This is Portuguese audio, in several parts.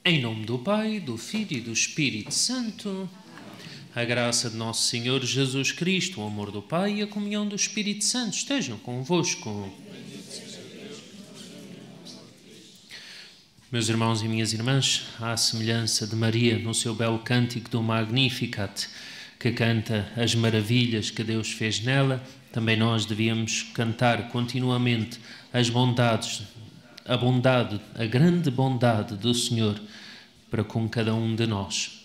Em nome do Pai, do Filho e do Espírito Santo, a graça de nosso Senhor Jesus Cristo, o amor do Pai e a comunhão do Espírito Santo estejam convosco. Meus irmãos e minhas irmãs, à semelhança de Maria no seu belo cântico do Magnificat, que canta as maravilhas que Deus fez nela, também nós devíamos cantar continuamente as bondades, a bondade, a grande bondade do Senhor para com cada um de nós.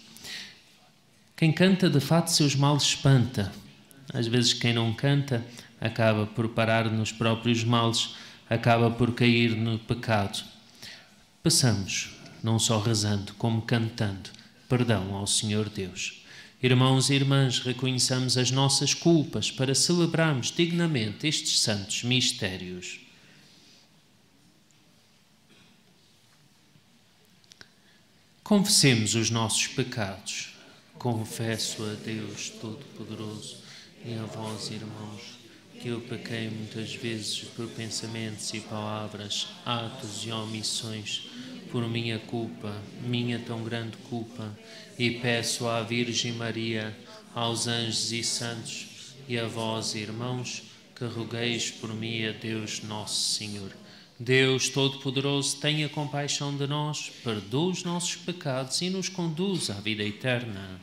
Quem canta, de fato, seus males espanta. Às vezes quem não canta acaba por parar nos próprios males, acaba por cair no pecado. Peçamos, não só rezando, como cantando, perdão ao Senhor Deus. Irmãos e irmãs, reconheçamos as nossas culpas para celebrarmos dignamente estes santos mistérios. Confessemos os nossos pecados. Confesso a Deus Todo-Poderoso e a vós, irmãos, que eu pequei muitas vezes por pensamentos e palavras, atos e omissões, por minha culpa, minha tão grande culpa, e peço à Virgem Maria, aos anjos e santos, e a vós, irmãos, que rogueis por mim a Deus Nosso Senhor. Deus Todo-Poderoso, tenha compaixão de nós, perdoa os nossos pecados e nos conduz à vida eterna.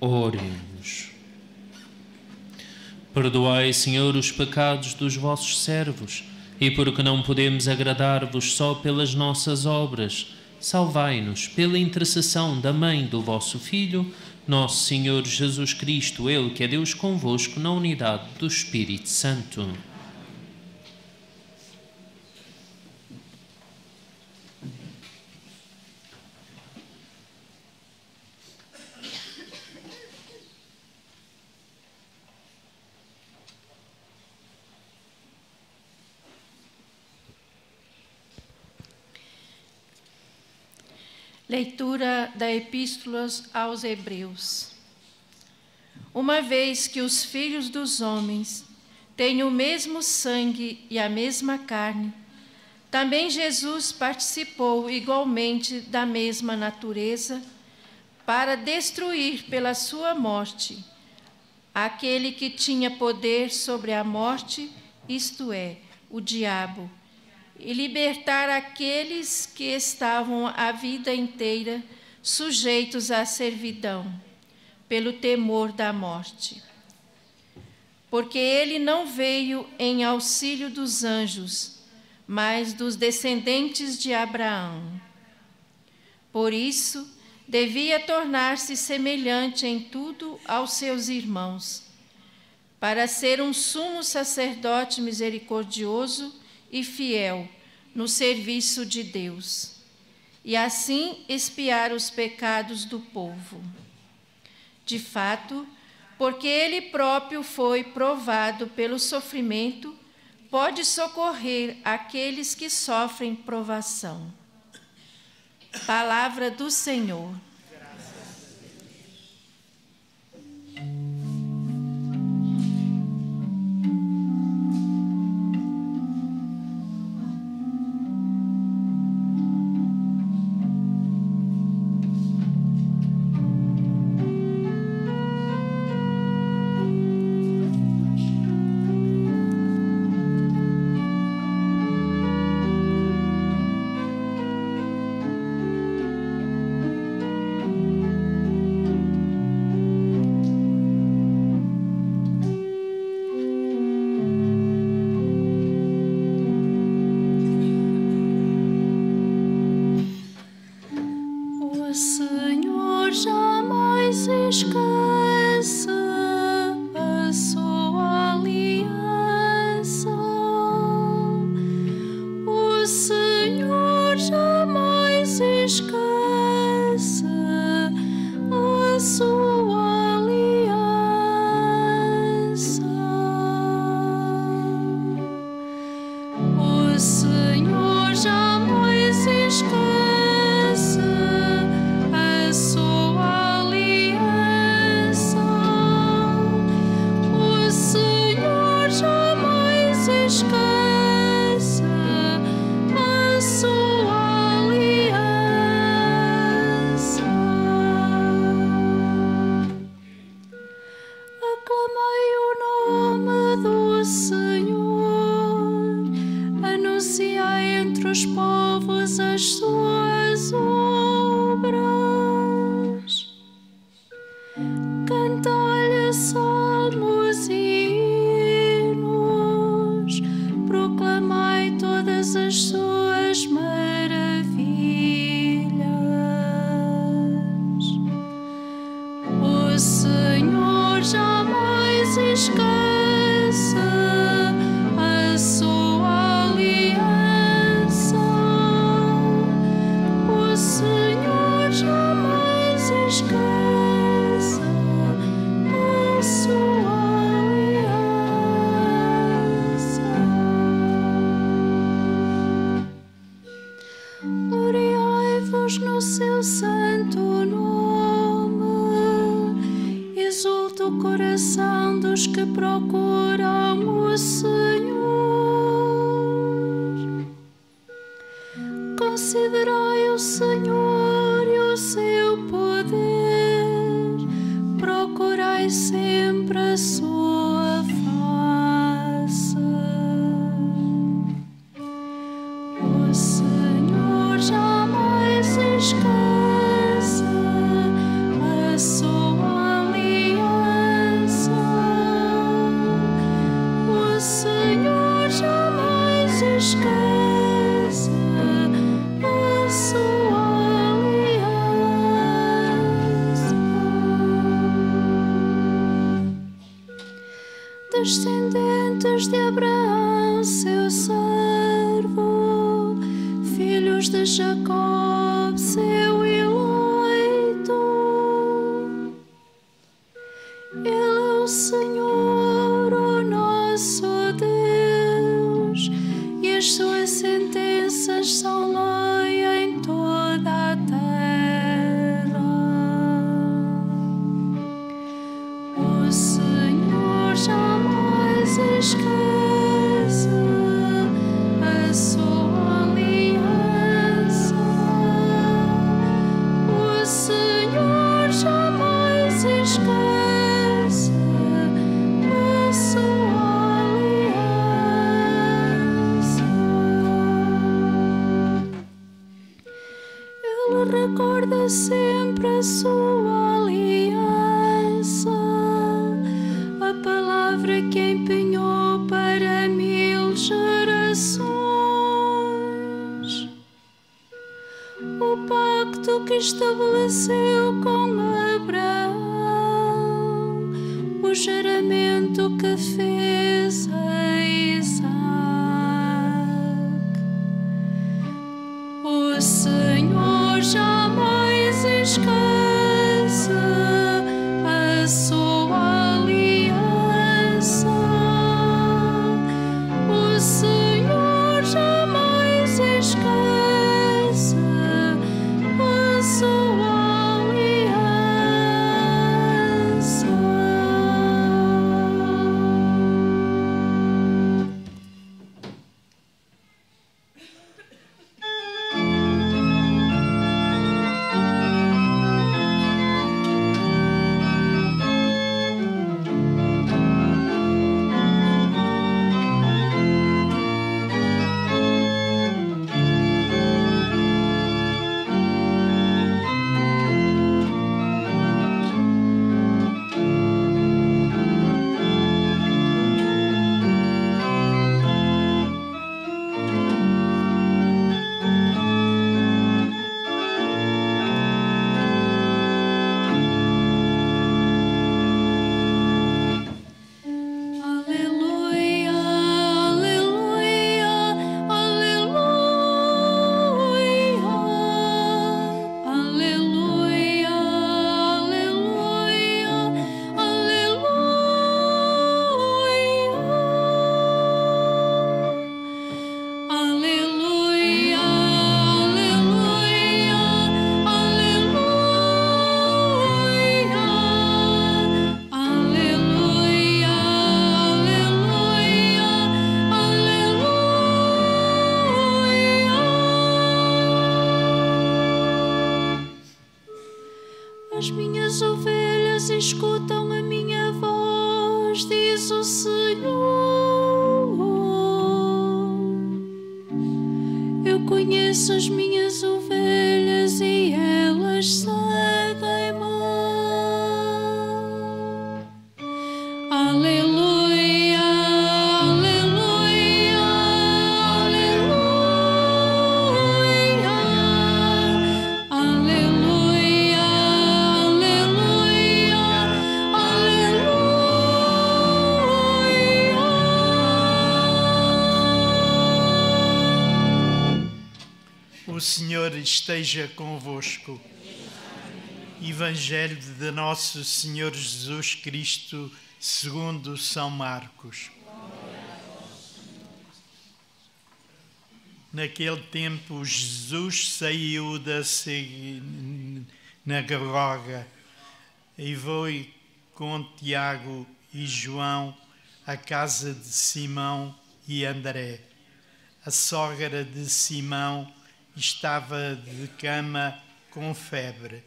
Oremos. Perdoai, Senhor, os pecados dos vossos servos, e porque não podemos agradar-vos só pelas nossas obras, salvai-nos pela intercessão da Mãe do vosso Filho, nosso Senhor Jesus Cristo, Ele que é Deus convosco na unidade do Espírito Santo. Leitura da Epístola aos Hebreus. Uma vez que os filhos dos homens têm o mesmo sangue e a mesma carne, também Jesus participou igualmente da mesma natureza para destruir pela sua morte aquele que tinha poder sobre a morte, isto é, o diabo, e libertar aqueles que estavam a vida inteira sujeitos à servidão, pelo temor da morte. Porque ele não veio em auxílio dos anjos, mas dos descendentes de Abraão. Por isso, devia tornar-se semelhante em tudo aos seus irmãos, para ser um sumo sacerdote misericordioso e fiel no serviço de Deus, e assim expiar os pecados do povo. De fato, porque ele próprio foi provado pelo sofrimento, pode socorrer aqueles que sofrem provação. Palavra do Senhor. esqueça a sua aliança. Aclamai o nome do Senhor, anunciai entre os povos as suas obras. Cantai-lhe salmos e hinos, proclamai todas as suas maravilhas. O Senhor jamais esqueça a sua aliança. O Senhor jamais esqueça a sua aliança. Gloriai-vos no seu santo nome, exulta o coração dos que procuram o Senhor. Considerai o Senhor e o seu poder, procurai sempre a sua face. O Senhor jamais esqueça a sua aliança. O Senhor jamais esqueça a sua aliança. Descendentes de Abraão, seu servo, filhos de Jacó, seu eleito. Ele é o Senhor, o nosso Deus, e as suas sentenças são lei em toda a terra. O Senhor jamais esqueça a sua aliança. O Senhor jamais esqueça a sua aliança. Ele recorda sempre a sua aliança, a palavra que empenhou para 1000 gerações, o pacto que estabeleceu com Abraão, o juramento que fez a Isaac. O Senhor jamais esqueça a sua aliança. O Senhor jamais esqueça a sua aliança. As minhas ovelhas escutam a minha voz, diz o Senhor. Eu conheço as minhas ovelhas e elas seguem-me. Aleluia, aleluia, aleluia, aleluia, aleluia, aleluia. O Senhor esteja convosco. Evangelho de Nosso Senhor Jesus Cristo, segundo São Marcos. Naquele tempo, Jesus saiu da sinagoga e foi com Tiago e João à casa de Simão e André. A sogra de Simão estava de cama com febre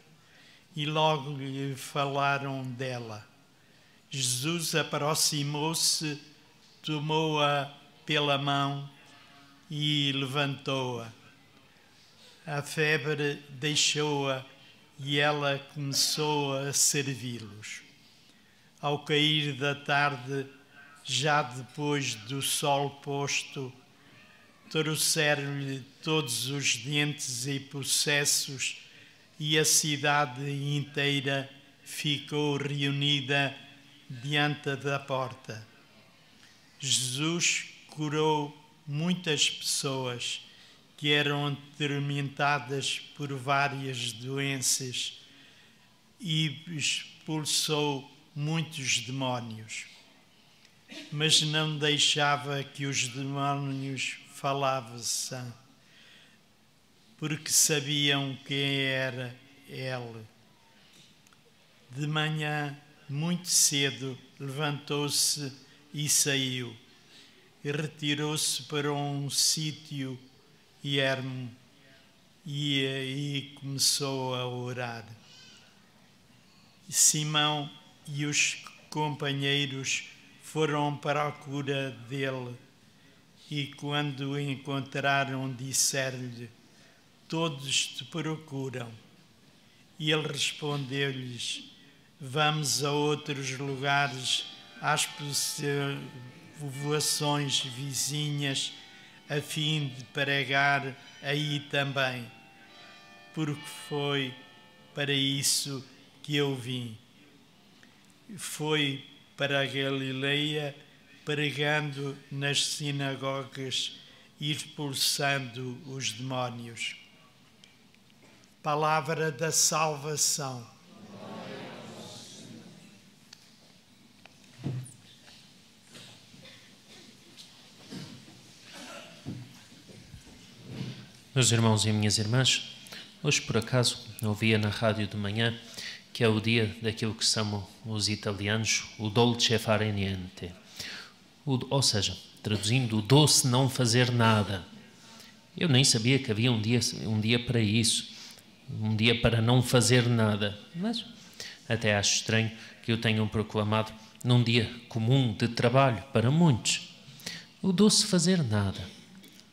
e logo lhe falaram dela. Jesus aproximou-se, tomou-a pela mão e levantou-a. A febre deixou-a e ela começou a servi-los. Ao cair da tarde, já depois do sol posto, trouxeram-lhe todos os dentes e possessos e a cidade inteira ficou reunida diante da porta. Jesus curou muitas pessoas que eram atormentadas por várias doenças e expulsou muitos demónios. Mas não deixava que os demónios falassem, porque sabiam quem era ele. De manhã, muito cedo, levantou-se e saiu, e retirou-se para um sítio ermo, e aí começou a orar. Simão e os companheiros foram à procura dele, e quando o encontraram, disseram-lhe: todos te procuram. E ele respondeu-lhes: vamos a outros lugares, às povoações vizinhas, a fim de pregar aí também, porque foi para isso que eu vim. Foi para a Galileia, pregando nas sinagogas e expulsando os demónios. Palavra da salvação. Meus irmãos e minhas irmãs, hoje por acaso ouvia na rádio de manhã que é o dia daquilo que chamam os italianos o dolce fare niente. Ou seja, traduzindo, o doce não fazer nada. Eu nem sabia que havia um dia para isso, um dia para não fazer nada, mas até acho estranho que o tenham proclamado num dia comum de trabalho para muitos. O doce fazer nada.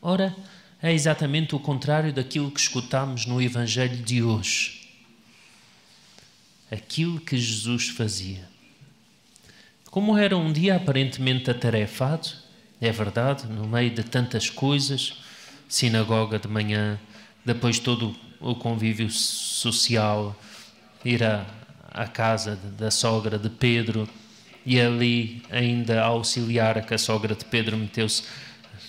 Ora, é exatamente o contrário daquilo que escutamos no Evangelho de hoje. Aquilo que Jesus fazia. Como era um dia aparentemente atarefado, é verdade, no meio de tantas coisas, sinagoga de manhã, depois todo o convívio social, ir à casa da sogra de Pedro e ali ainda auxiliar, que a sogra de Pedro meteu-se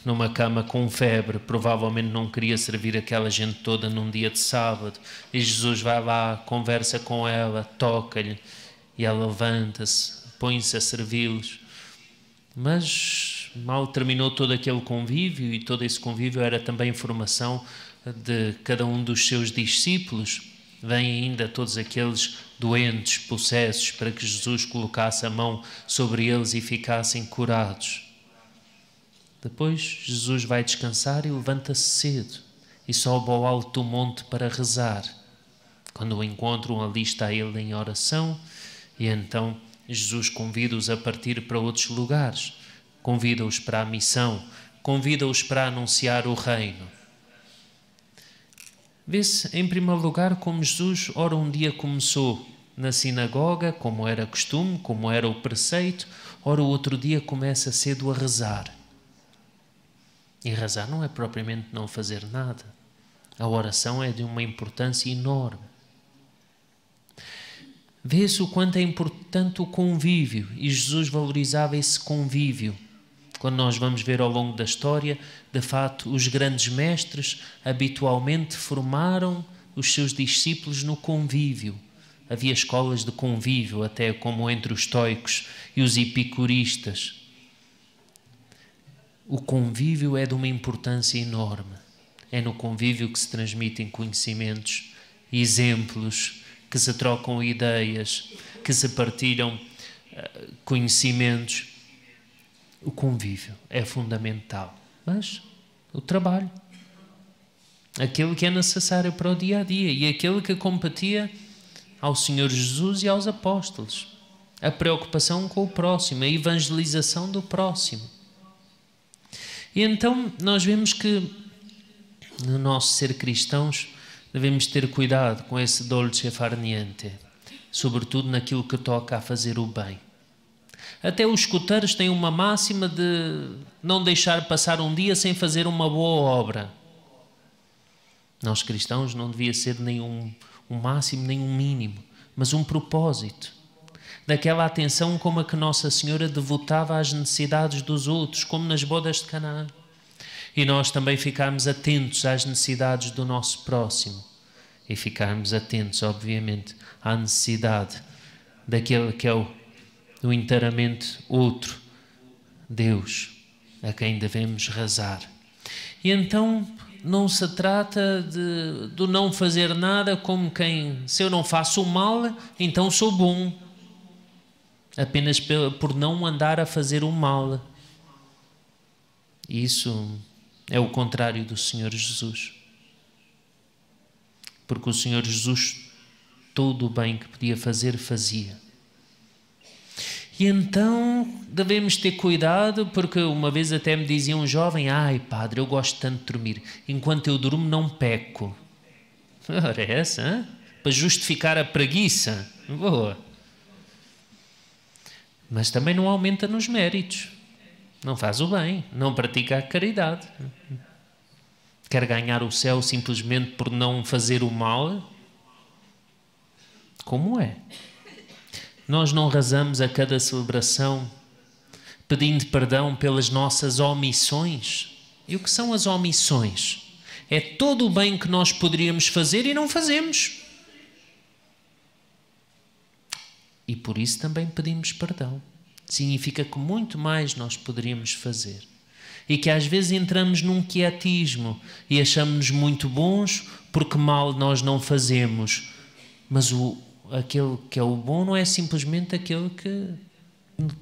numa cama com febre, provavelmente não queria servir aquela gente toda num dia de sábado, e Jesus vai lá, conversa com ela, toca-lhe, e ela levanta-se, põe-se a servi-los. Mas mal terminou todo aquele convívio, e todo esse convívio era também formação de cada um dos seus discípulos, vêm ainda todos aqueles doentes, possessos, para que Jesus colocasse a mão sobre eles e ficassem curados. Depois Jesus vai descansar e levanta-se cedo e sobe ao alto do monte para rezar. Quando o encontram, ali está ele em oração, e então Jesus convida-os a partir para outros lugares, convida-os para a missão, convida-os para anunciar o reino. Vê-se, em primeiro lugar, como Jesus, ora um dia começou na sinagoga, como era costume, como era o preceito, ora o outro dia começa cedo a rezar. E rezar não é propriamente não fazer nada. A oração é de uma importância enorme. Vê-se o quanto é importante o convívio, e Jesus valorizava esse convívio. Quando nós vamos ver ao longo da história, de fato, os grandes mestres habitualmente formaram os seus discípulos no convívio. Havia escolas de convívio, até como entre os estoicos e os epicuristas. O convívio é de uma importância enorme. É no convívio que se transmitem conhecimentos, exemplos, que se trocam ideias, que se partilham conhecimentos. O convívio é fundamental. Mas o trabalho, aquele que é necessário para o dia a dia e aquele que competia ao Senhor Jesus e aos apóstolos, a preocupação com o próximo, a evangelização do próximo. E então nós vemos que no nosso ser cristãos devemos ter cuidado com esse dolce far niente, sobretudo naquilo que toca a fazer o bem. Até os escuteiros têm uma máxima de não deixar passar um dia sem fazer uma boa obra. Nós cristãos não devia ser nem um máximo, nem um mínimo, mas um propósito. Daquela atenção como a que Nossa Senhora devotava às necessidades dos outros, como nas bodas de Canaã. E nós também ficarmos atentos às necessidades do nosso próximo. E ficarmos atentos, obviamente, à necessidade daquele que é o inteiramente outro, Deus, a quem devemos rezar. E então não se trata de não fazer nada como quem, se eu não faço o mal, então sou bom. Apenas por não andar a fazer o mal. Isso é o contrário do Senhor Jesus. Porque o Senhor Jesus, todo o bem que podia fazer, fazia. E então devemos ter cuidado, porque uma vez até me dizia um jovem: ai padre, eu gosto tanto de dormir, enquanto eu durmo não peco. Ora é essa, hein? Para justificar a preguiça. Boa. Mas também não aumenta nos méritos, não faz o bem, não pratica a caridade. Quer ganhar o céu simplesmente por não fazer o mal? Como é? Nós não rezamos a cada celebração pedindo perdão pelas nossas omissões? E o que são as omissões? É todo o bem que nós poderíamos fazer e não fazemos. E por isso também pedimos perdão. Significa que muito mais nós poderíamos fazer. E que às vezes entramos num quietismo e achamos-nos muito bons porque mal nós não fazemos. Mas aquele que é o bom não é simplesmente aquele que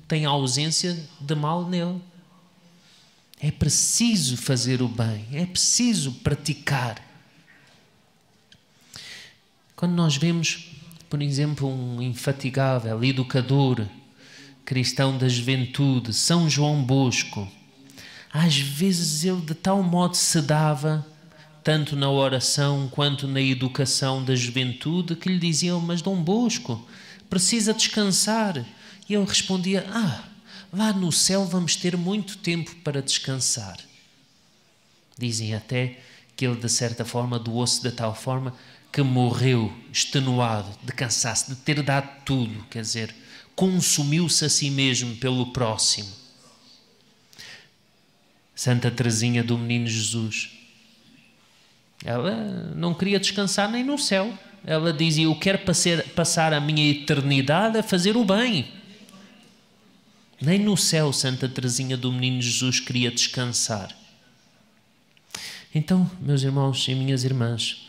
tem ausência de mal nele. É preciso fazer o bem, é preciso praticar. Quando nós vemos, por exemplo, um infatigável educador cristão da juventude, São João Bosco, às vezes ele de tal modo se dava, tanto na oração quanto na educação da juventude, que lhe diziam: mas Dom Bosco, precisa descansar. E ele respondia: lá no céu vamos ter muito tempo para descansar. Dizem até que ele, de certa forma, doou-se de tal forma que morreu extenuado de cansaço, de ter dado tudo, quer dizer, consumiu-se a si mesmo pelo próximo. Santa Teresinha do Menino Jesus, ela não queria descansar nem no céu. Ela dizia: eu quero passar a minha eternidade a fazer o bem. Nem no céu Santa Teresinha do Menino Jesus queria descansar. Então, meus irmãos e minhas irmãs,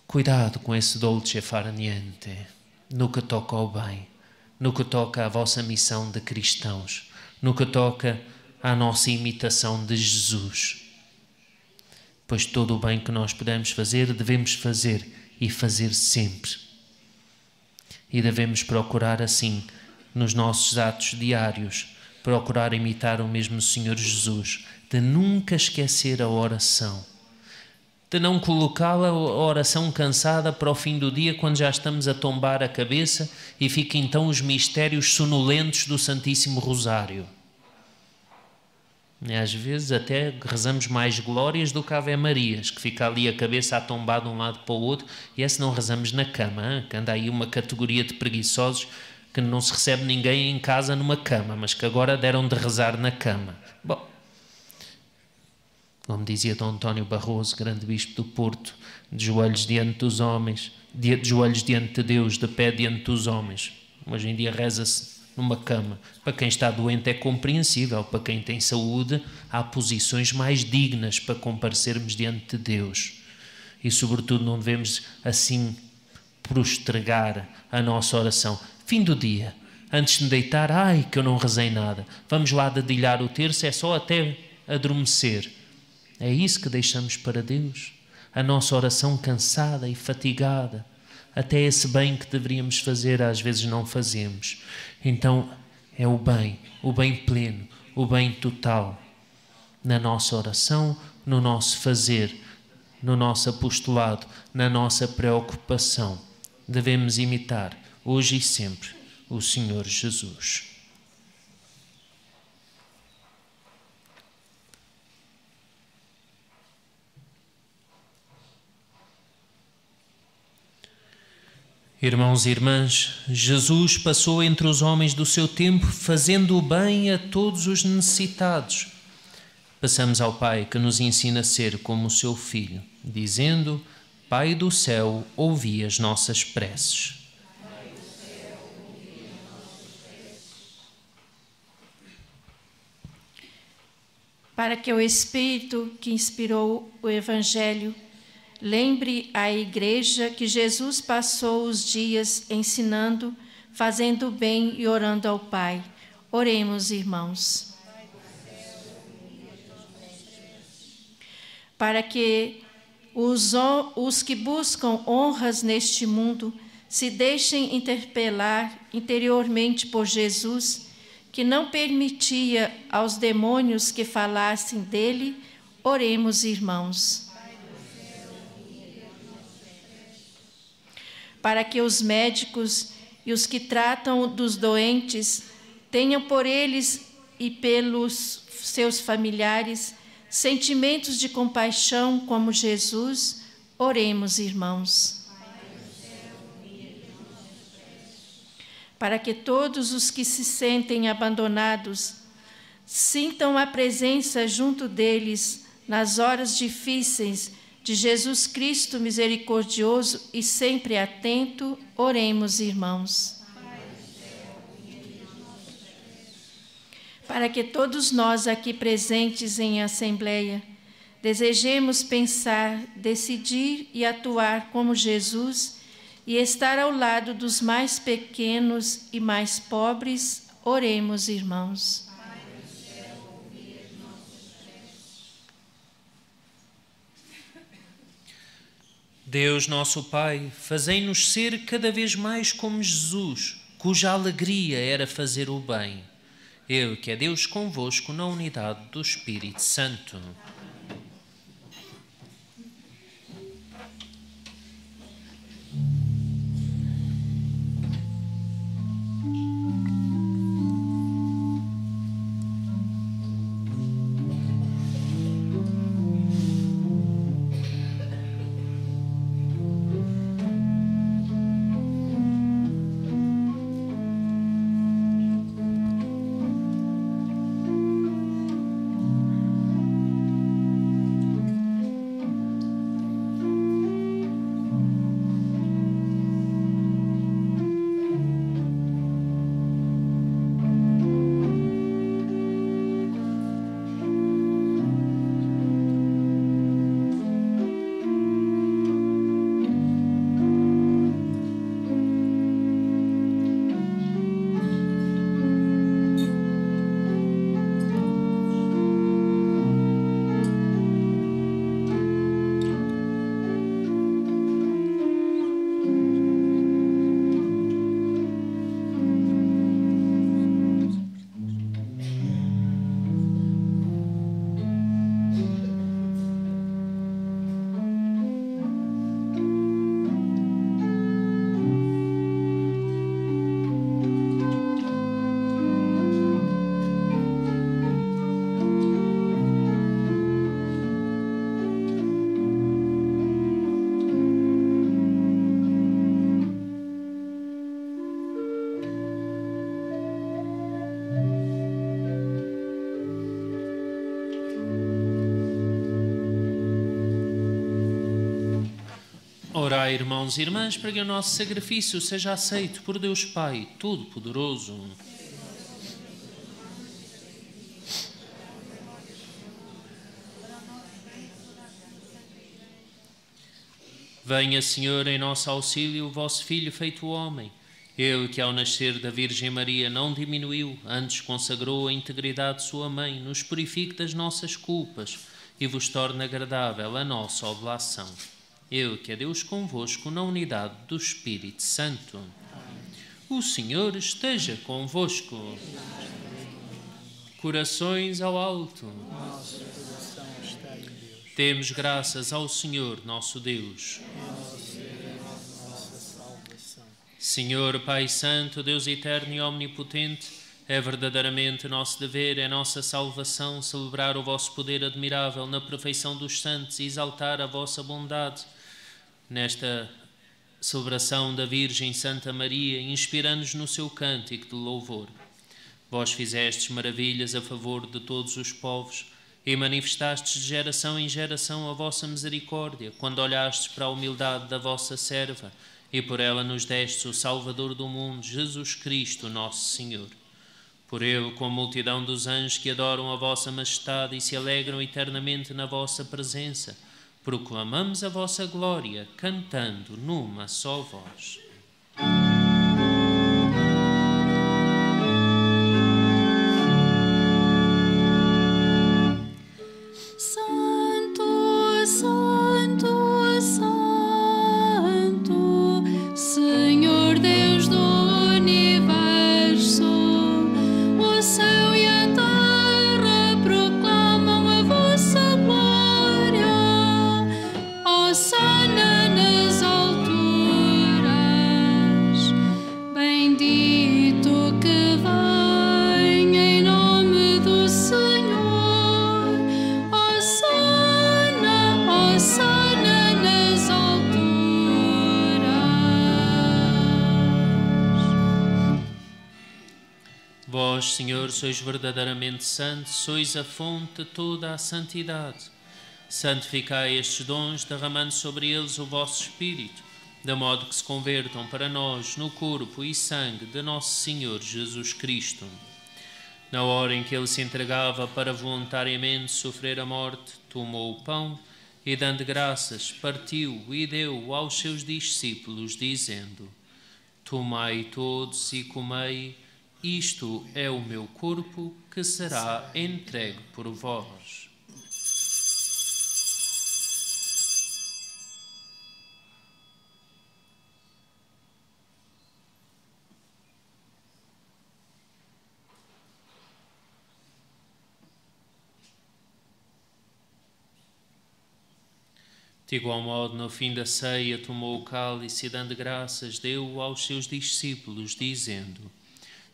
cuidado com esse dolce far niente, no que toca ao bem, no que toca à vossa missão de cristãos, no que toca à nossa imitação de Jesus. pois todo o bem que nós pudermos fazer, devemos fazer e fazer sempre. E devemos procurar assim, nos nossos atos diários, procurar imitar o mesmo Senhor Jesus, de nunca esquecer a oração, de não colocá-la, a oração cansada, para o fim do dia, quando já estamos a tombar a cabeça e fica então os mistérios sonolentos do Santíssimo Rosário. Às vezes até rezamos mais glórias do que Ave Marias, que fica ali a cabeça a tombar de um lado para o outro, e esse não rezamos na cama, que anda aí uma categoria de preguiçosos que não se recebe ninguém em casa numa cama, mas que agora deram de rezar na cama. Bom, como dizia Dom António Barroso, grande bispo do Porto, de joelhos diante dos homens, de joelhos diante de Deus, de pé diante dos homens. Hoje em dia reza-se numa cama. Para quem está doente é compreensível, para quem tem saúde há posições mais dignas para comparecermos diante de Deus. E sobretudo não devemos assim prostregar a nossa oração. Fim do dia, antes de deitar, ai que eu não rezei nada, vamos lá dedilhar o terço, é só até adormecer. É isso que deixamos para Deus? A nossa oração cansada e fatigada, até esse bem que deveríamos fazer às vezes não fazemos. Então é o bem pleno, o bem total, na nossa oração, no nosso fazer, no nosso apostolado, na nossa preocupação. Devemos imitar, hoje e sempre, o Senhor Jesus. Irmãos e irmãs, Jesus passou entre os homens do seu tempo, fazendo o bem a todos os necessitados. Passamos ao Pai, que nos ensina a ser como o seu Filho, dizendo: Pai do céu, ouvi as nossas preces. Para que o Espírito que inspirou o Evangelho lembre à Igreja que Jesus passou os dias ensinando, fazendo bem e orando ao Pai. Oremos, irmãos. Para que os que buscam honras neste mundo se deixem interpelar interiormente por Jesus, que não permitia aos demônios que falassem dele. Oremos, irmãos. Para que os médicos e os que tratam dos doentes tenham por eles e pelos seus familiares sentimentos de compaixão como Jesus. Oremos, irmãos. Para que todos os que se sentem abandonados sintam a presença junto deles nas horas difíceis de Jesus Cristo misericordioso e sempre atento. Oremos, irmãos. Para que todos nós aqui presentes em assembleia desejemos pensar, decidir e atuar como Jesus e estar ao lado dos mais pequenos e mais pobres. Oremos, irmãos. Deus nosso Pai, fazei-nos ser cada vez mais como Jesus, cuja alegria era fazer o bem. Ele que é Deus convosco na unidade do Espírito Santo. Orai, irmãos e irmãs, para que o nosso sacrifício seja aceito por Deus Pai Todo-Poderoso. Venha, Senhor, em nosso auxílio o vosso Filho feito homem. Ele que ao nascer da Virgem Maria não diminuiu, antes consagrou a integridade de sua mãe, nos purifique das nossas culpas e vos torne agradável a nossa oblação. Ele que é Deus convosco na unidade do Espírito Santo. O Senhor esteja convosco. Corações ao alto. Demos graças ao Senhor nosso Deus. Senhor Pai Santo, Deus eterno e omnipotente, é verdadeiramente nosso dever, é nossa salvação celebrar o vosso poder admirável na perfeição dos santos e exaltar a vossa bondade. Nesta celebração da Virgem Santa Maria, inspira-nos no seu cântico de louvor. Vós fizestes maravilhas a favor de todos os povos e manifestastes de geração em geração a vossa misericórdia, quando olhastes para a humildade da vossa serva, e por ela nos destes o Salvador do mundo, Jesus Cristo, nosso Senhor. Por ele, com a multidão dos anjos que adoram a vossa majestade e se alegram eternamente na vossa presença, proclamamos a vossa glória, cantando numa só voz. Santo, Santo, Santo, Senhor Deus do universo, o céu e a terra proclamam a vossa glória. Hosana nas alturas, bendito que vem em nome do Senhor. Hosana nas alturas. Vós, Senhor, sois verdadeiramente santos, sois a fonte de toda a santidade. Santificai estes dons, derramando sobre eles o vosso Espírito, de modo que se convertam para nós no corpo e sangue de nosso Senhor Jesus Cristo. Na hora em que ele se entregava para voluntariamente sofrer a morte, tomou o pão e, dando graças, partiu e deu aos seus discípulos, dizendo: Tomai todos e comei, isto é o meu corpo que será entregue por vós. De igual modo, no fim da ceia, tomou o cálice e, dando graças, deu-o aos seus discípulos, dizendo: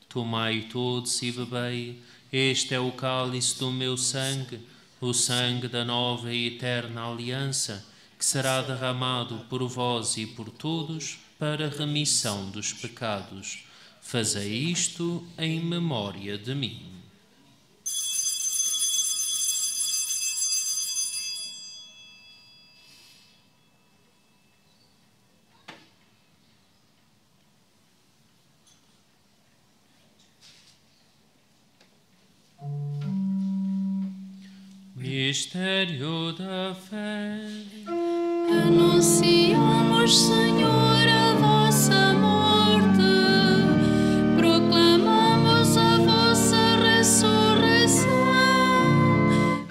Tomai todos e bebei, este é o cálice do meu sangue, o sangue da nova e eterna aliança, que será derramado por vós e por todos para a remissão dos pecados. Fazei isto em memória de mim. Mistério da fé. Anunciamos, Senhor, a vossa morte, proclamamos a vossa ressurreição.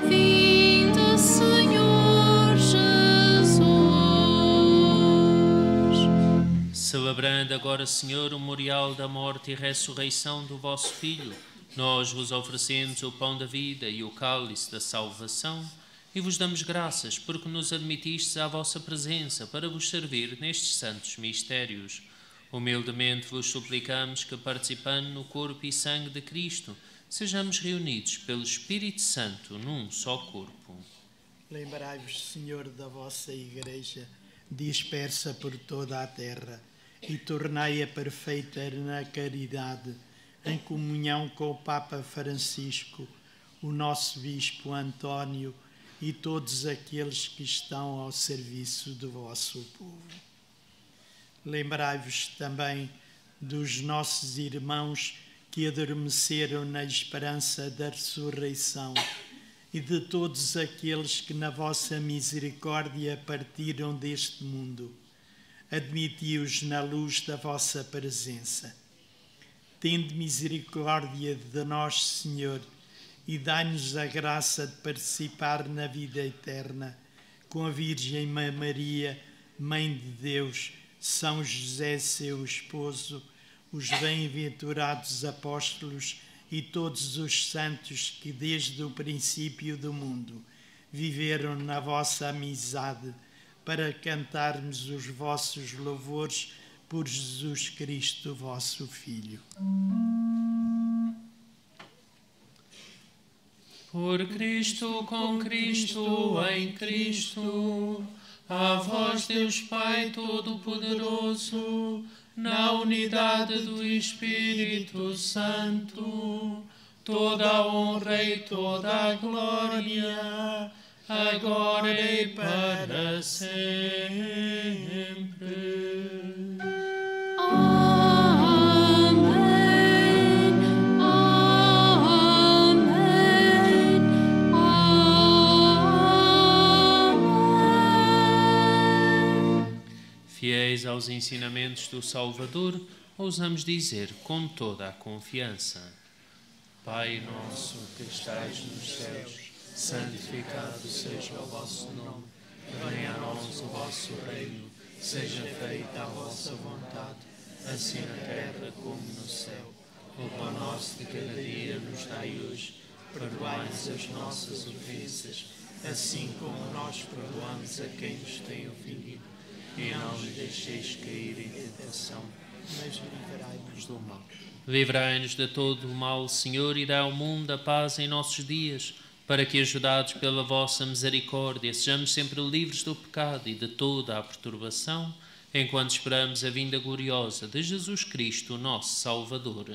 Vinde, Senhor Jesus. Celebrando agora, Senhor, o memorial da morte e ressurreição do vosso Filho, nós vos oferecemos o pão da vida e o cálice da salvação e vos damos graças porque nos admitistes à vossa presença para vos servir nestes santos mistérios. Humildemente vos suplicamos que, participando no corpo e sangue de Cristo, sejamos reunidos pelo Espírito Santo num só corpo. Lembrai-vos, Senhor, da vossa Igreja, dispersa por toda a terra, e tornai-a perfeita na caridade, em comunhão com o Papa Francisco, o nosso Bispo António e todos aqueles que estão ao serviço do vosso povo. Lembrai-vos também dos nossos irmãos que adormeceram na esperança da ressurreição e de todos aqueles que na vossa misericórdia partiram deste mundo. Admiti-os na luz da vossa presença. Tende misericórdia de nós, Senhor, e dai-nos a graça de participar na vida eterna com a Virgem Maria, Mãe de Deus, São José, seu esposo, os bem-aventurados apóstolos e todos os santos que desde o princípio do mundo viveram na vossa amizade, para cantarmos os vossos louvores por Jesus Cristo, vosso Filho. Por Cristo, com Cristo, em Cristo, a vós, Deus Pai Todo-Poderoso, na unidade do Espírito Santo, toda a honra e toda a glória, agora e para sempre. Fiéis aos ensinamentos do Salvador, ousamos dizer com toda a confiança: Pai nosso que estais nos céus, santificado seja o vosso nome. Venha a nós o vosso reino, seja feita a vossa vontade, assim na terra como no céu. O pão nosso de cada dia nos dai hoje, perdoai-nos as nossas ofensas, assim como nós perdoamos a quem nos tem ofendido. E não nos deixeis cair em tentação, mas livrai-nos do mal. Livrai-nos de todo o mal, Senhor, e dá ao mundo a paz em nossos dias, para que, ajudados pela vossa misericórdia, sejamos sempre livres do pecado e de toda a perturbação, enquanto esperamos a vinda gloriosa de Jesus Cristo, nosso Salvador.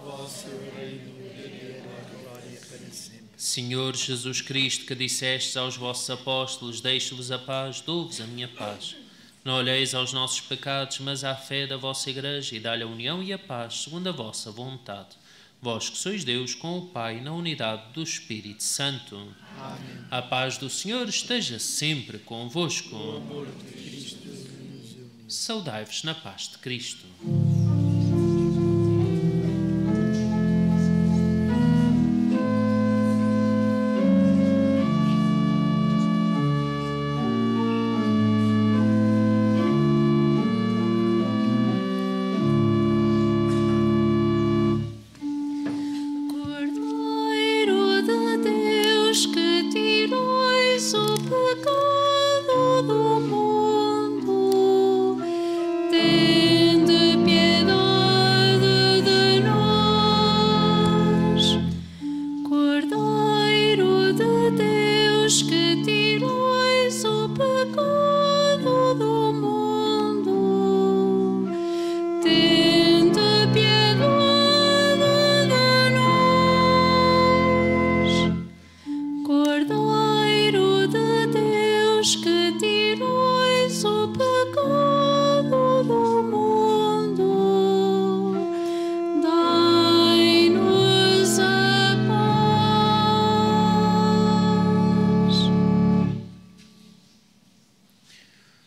Vosso reino, o poder e a glória para sempre. Senhor Jesus Cristo, que dissestes aos vossos apóstolos: deixo-vos a paz, dou-vos a minha paz. Não olheis aos nossos pecados, mas à fé da vossa Igreja, e dá-lhe a união e a paz, segundo a vossa vontade. Vós que sois Deus, com o Pai, na unidade do Espírito Santo. Amém. A paz do Senhor esteja sempre convosco. O amor de Cristo nos une. Saudai-vos na paz de Cristo.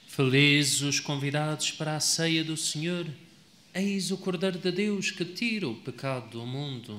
Felizes os convidados para a ceia do Senhor. Eis o Cordeiro de Deus que tira o pecado do mundo.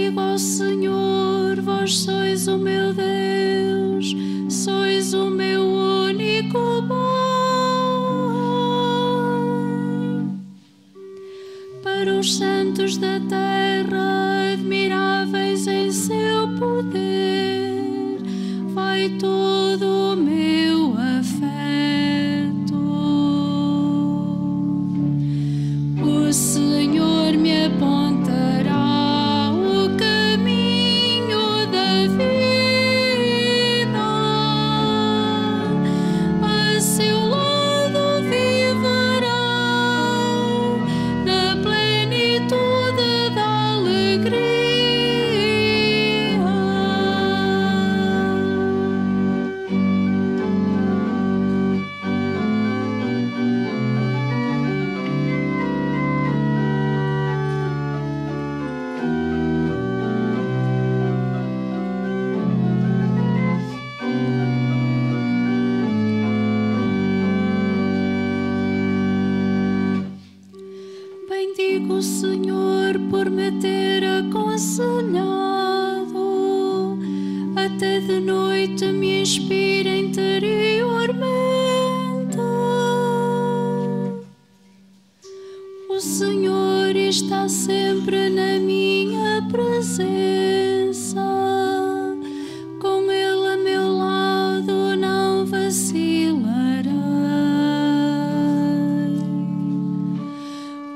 Bendigo ao Senhor, vós sois o meu Deus, sois o meu único bem. Para os santos da terra, admiráveis em seu poder, vai todo o meu afeto. O Senhor me apontará o caminho da vida, a seu lado viverá na plenitude da alegria. Bendigo o Senhor por me ter aconselhado, até de noite me inspira interiormente. O Senhor está sempre na minha presença, com Ele a meu lado não vacilarei.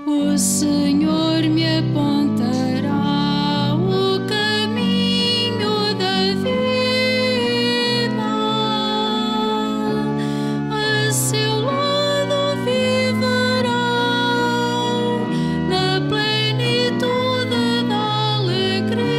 O Senhor me apontará o caminho da vida, a seu lado viverá na plenitude da alegria.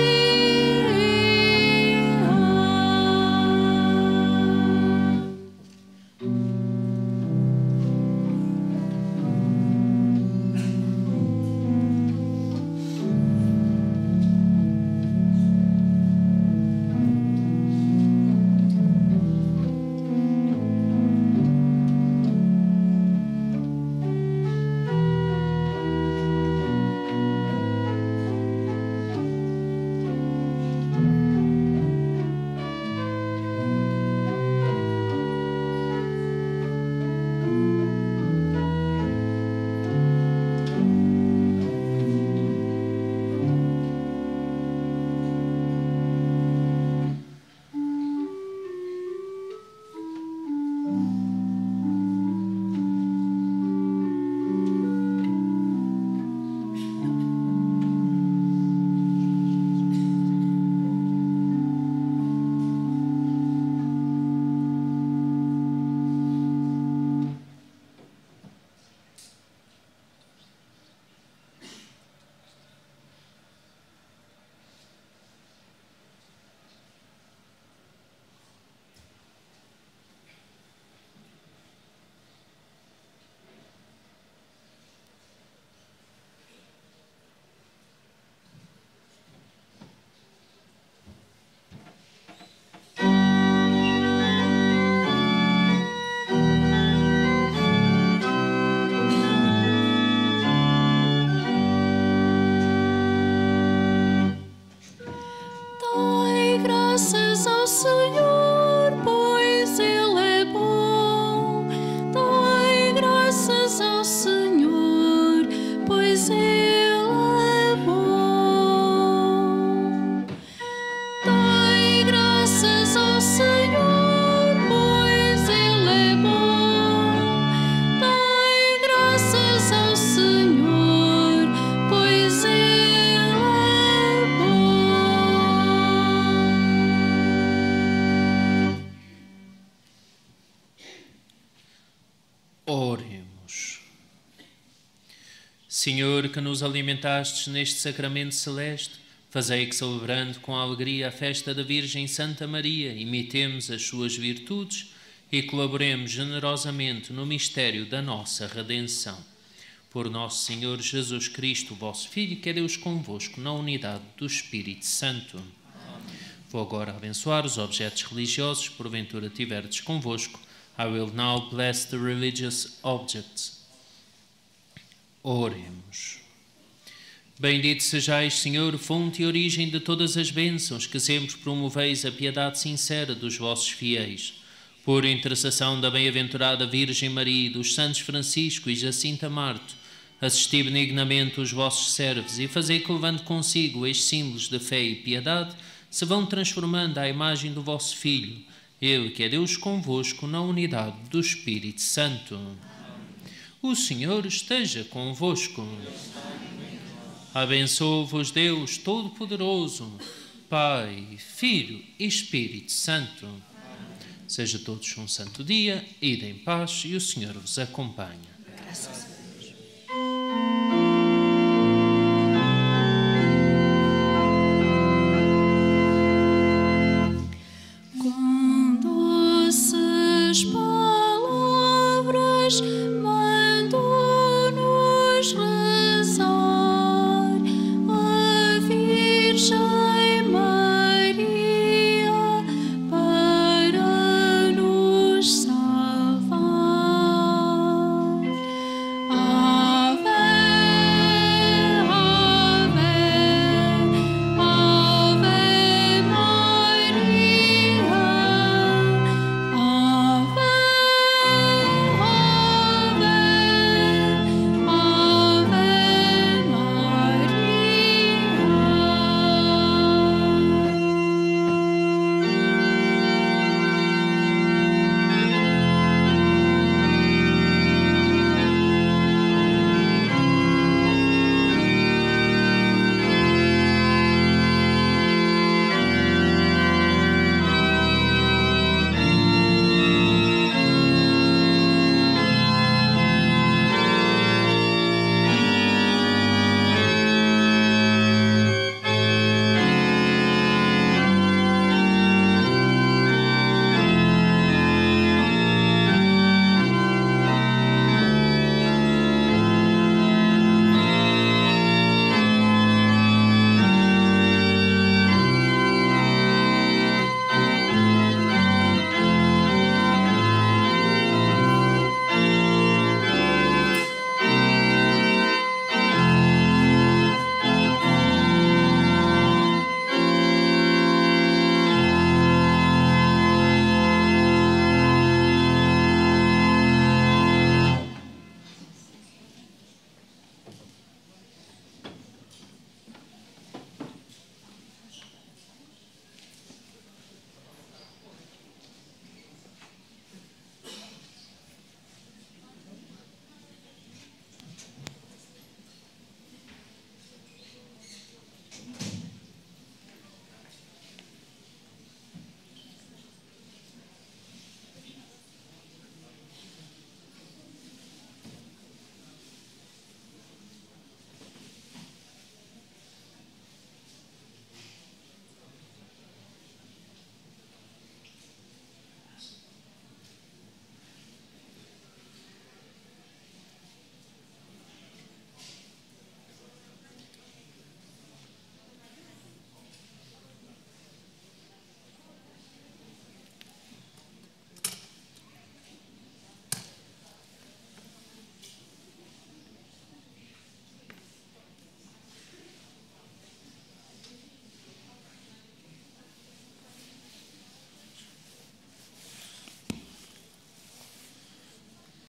Dai graças ao Senhor, pois Ele é bom. Dai graças ao Senhor, pois Ele é bom. Dai graças ao Senhor, pois Ele é bom. Dai graças ao Senhor, pois Ele é bom. Oremos. Senhor, que nos alimentastes neste sacramento celeste, fazei que, celebrando com alegria a festa da Virgem Santa Maria, imitemos as suas virtudes e colaboremos generosamente no mistério da nossa redenção. Por nosso Senhor Jesus Cristo, vosso Filho, que é Deus convosco, na unidade do Espírito Santo. Amém. Vou agora abençoar os objetos religiosos, porventura tiverdes convosco. I will now bless the religious objects. Oremos. Bendito sejais, Senhor, fonte e origem de todas as bênçãos, que sempre promoveis a piedade sincera dos vossos fiéis. Por intercessão da bem-aventurada Virgem Maria e dos santos Francisco e Jacinta Marto, assisti benignamente os vossos servos e fazei que, levando consigo estes símbolos de fé e piedade, se vão transformando à imagem do vosso Filho, Ele que é Deus convosco na unidade do Espírito Santo. O Senhor esteja convosco. Abençoe-vos Deus Todo-Poderoso, Pai, Filho e Espírito Santo. Seja todos um santo dia, ide em paz e o Senhor vos acompanhe. Graças a Deus.